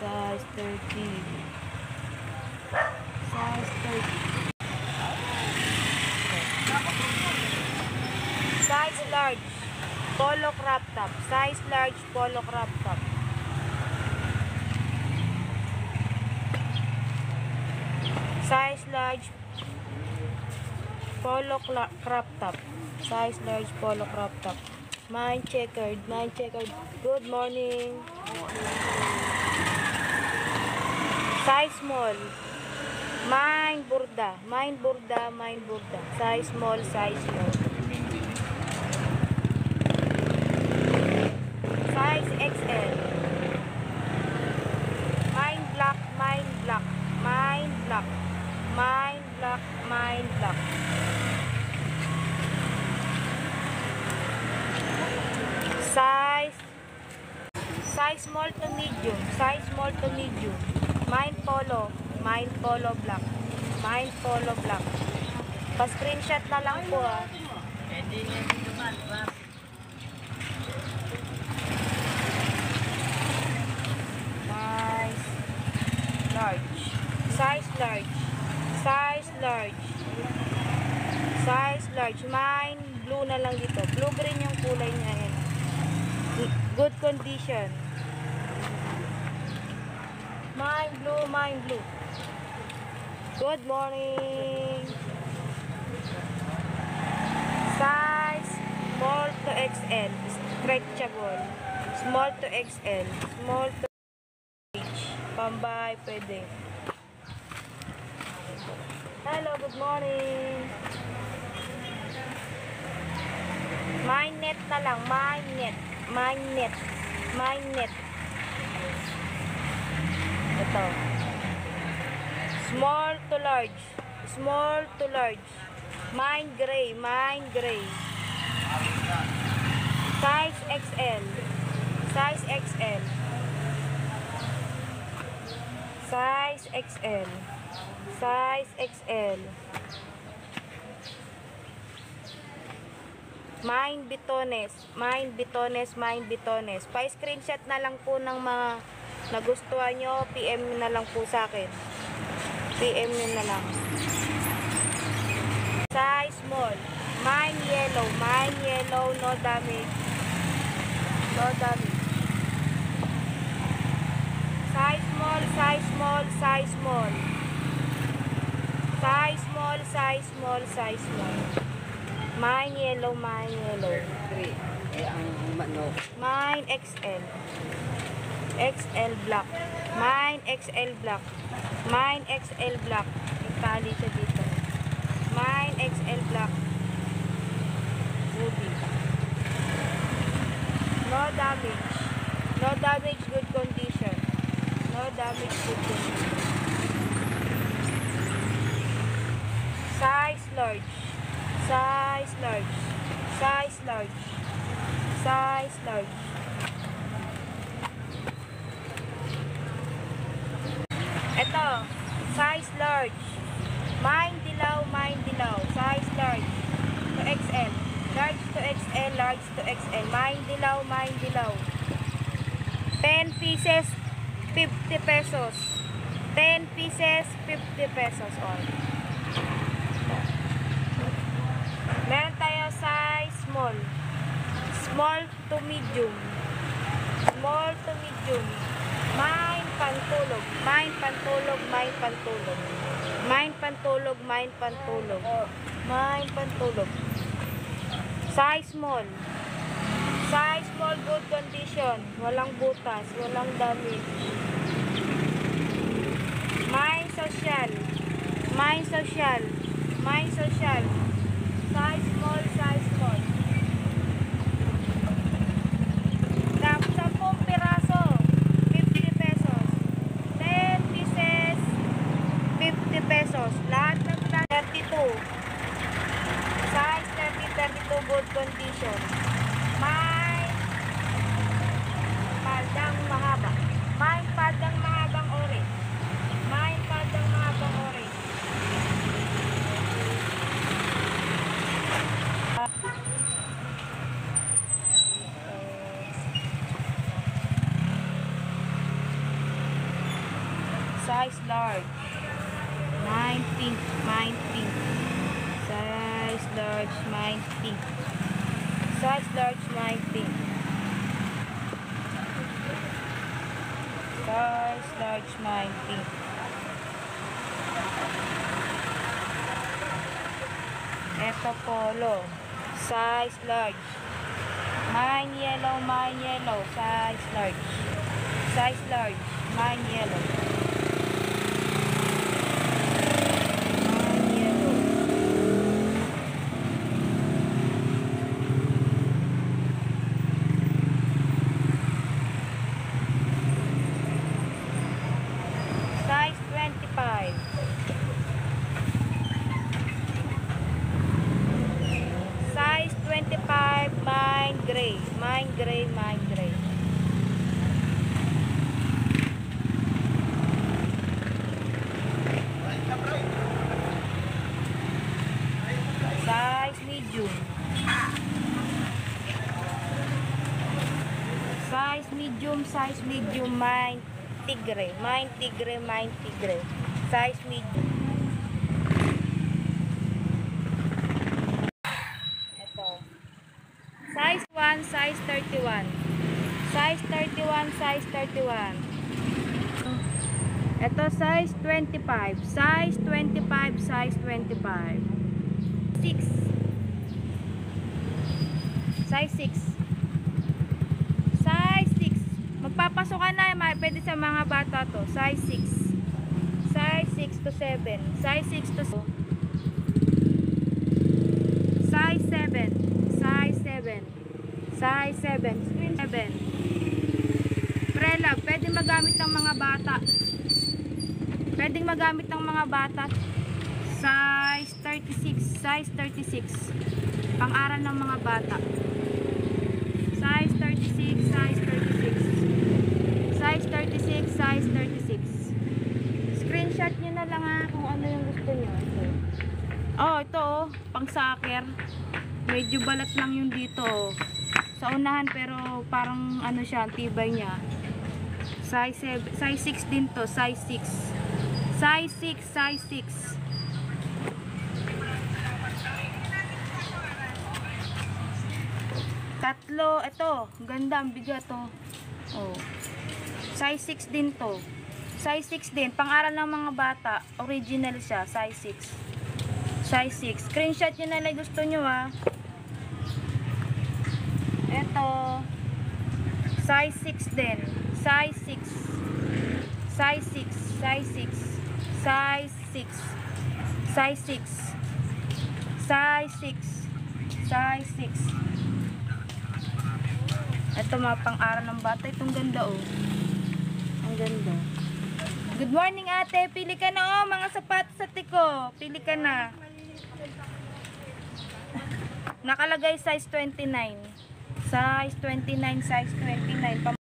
Size 30. Size 30. Size large. Polo crop top. Size large polo crop top. Size large polo crop top. Size large polo crop top. Mine checkered. Mine checkered. Good morning. Size small. Mine burda. Mine burda. Mine burda. Size small. Size small. Size XL. Mine black. Mine black. Mine black. Mine black. Mine black. Size small to medium. Size small to medium. Mine polo. Mine polo black. Mine polo black. Pa-screenshot na lang po Size large. Size large. Size large. Size large. Mine blue na lang dito. Blue-green yung kulay niya. Good condition. Mine blue, mine blue. Good morning. Size small to XL. Stretchable. Small to XL. Small to H. Pambay, pwede. Hello, good morning. Mine net na lang. Mine net. Mine net. Mine net. Ito. Small to large. Small to large. Mine gray. Mine gray. Size XL. Size XL. Size XL. Size XL. Mine bitones. Mine bitones. Mine bitones. Pa-screenshot na lang po ng mga nagustuhan nyo. PM na lang po sa akin. PM nyo na lang. Size small. Mine yellow. Mine yellow. No damage. No damage. Size small. Size small. Size small. Size small. Size small. Size small. Mine yellow. Mine yellow. Mine XL. XL black. Mine XL black. Mine XL black. Itali siya dito. Mine XL black. Ruby. No damage. No damage, good condition. No damage, good condition. Size large. Size large. Size large. Size large. Ito, size large. Mine dilaw, mine dilaw. Size large to XL. Large to XL, large to XL. Mine dilaw, mine dilaw. 10 pieces, 50 pesos. 10 pieces, 50 pesos all. Meron tayo size small. Small to medium. Small to medium. Mine pantulog. Mine pantulog. Mine pantulog. Mine pantulog. Mine pantulog. Mine pantulog. Size small. Size small, good condition. Walang butas. Walang damage. Mine social. Mine social. Mine social. Size small, size small. 10 piraso, 50 pesos. 10 pieces, 50 pesos. Lahat ng 32. Size 30, 32, good condition. Mine padang mahaba. Mine padang mahabang orange. Mine padang mahabang orange. Size large. Mine pink. Mine pink. Size large. Mine pink. Size large. Mine pink. Size large. Mine pink. Eto polo. Size large. Mine yellow. Mine yellow. Size large. Size large. Mine yellow. Mine yellow. Size 25. Size 25. Mine gray. Mine gray. Mine gray. Size medium. Size medium, size medium, mine tigre. Mine tigre, mine tigre. Size medium. Ito. Size 1, size 31. Size 31, size 31. Ito size 25. Size 25, size 25. 6. Size 6. Size 6. Magpapasok ka na, pwede sa mga bata to. Size 6. Size 6 to 7. Size 6 to size 7. Size 7. Size 7. Screen 7. Prelab, pwede magamit ng mga bata. Pwedeng magamit ng mga bata. Size 36. Size 36. Pang-aral ng mga bata. Size 36. Size 36. Size 36. Size 36. Screenshot nyo na lang ha kung ano yung gusto nyo. Oh, ito oh. Pang soccer. Medyo balat lang yung dito oh. Sa unahan pero parang ano siya, tibay niya. Size 6 din to. Size 6. Size 6. Size 6. Tatlo, ito, ganda, ang bigat to. Oh. Size 6 din to. Size 6 din, pang-aral ng mga bata. Original siya, size 6. Size 6. Screenshot nyo na lang gusto nyo ha. Ito. Size 6 din. Size 6. Size 6. Size 6. Size 6. Size 6. Size 6. Size 6. Ito mga pang-aral ng bata. Itong ganda oh. Ang ganda. Good morning ate. Pili ka na oh. Mga sapatos sa tiko. Pili ka na. Nakalagay size 29. Size 29. Size 29.